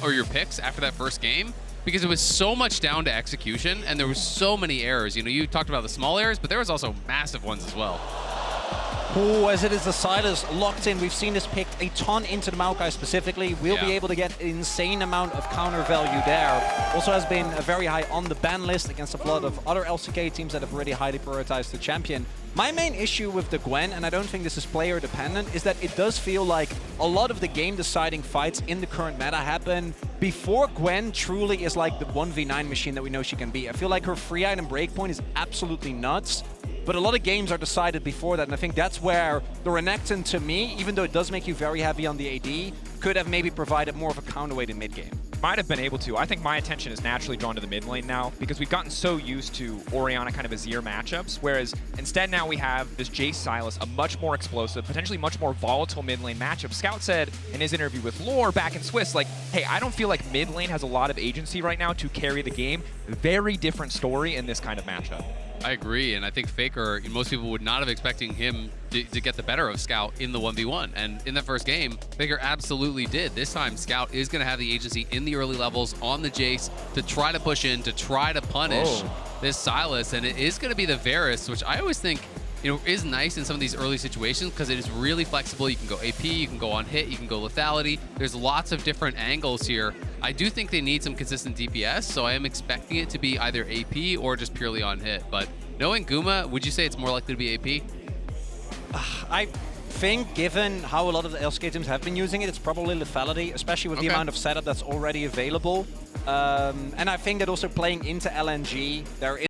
or your picks after that first game, because it was so much down to execution and there was so many errors. You know, you talked about the small errors, but there was also massive ones as well. Oh, as it is the Silas locked in. We've seen this picked a ton into the Maokai specifically. We'll be able to get an insane amount of counter value there. Also has been very high on the ban list against a lot of other LCK teams that have already highly prioritized the champion. My main issue with the Gwen, and I don't think this is player dependent, is that it does feel like a lot of the game deciding fights in the current meta happen before Gwen truly is like the 1v9 machine that we know she can be. I feel like her free item breakpoint is absolutely nuts. But a lot of games are decided before that, and I think that's where the Renekton, to me, even though it does make you very heavy on the AD, could have maybe provided more of a counterweight in mid-game. Might have been able to. I think my attention is naturally drawn to the mid lane now because we've gotten so used to Orianna kind of Azir matchups, whereas instead now we have this Jace Sylas, a much more explosive, potentially much more volatile mid lane matchup. Scout said in his interview with Lore back in Swiss, like, hey, I don't feel like mid lane has a lot of agency right now to carry the game. Very different story in this kind of matchup. I agree, and I think Faker, most people would not have expecting him to get the better of Scout in the 1v1. And in the first game, Faker absolutely did. This time, Scout is going to have the agency in the early levels on the Jace to try to push in, to try to punish this Sylas. And it is going to be the Varus, which I always think, you know, is nice in some of these early situations because it is really flexible. You can go AP, you can go on hit, you can go lethality. There's lots of different angles here. I do think they need some consistent DPS, so I am expecting it to be either AP or just purely on hit. But knowing Guma, would you say it's more likely to be AP? I think, given how a lot of the LCK teams have been using it, it's probably lethality, especially with the amount of setup that's already available. And I think that also playing into LNG, there is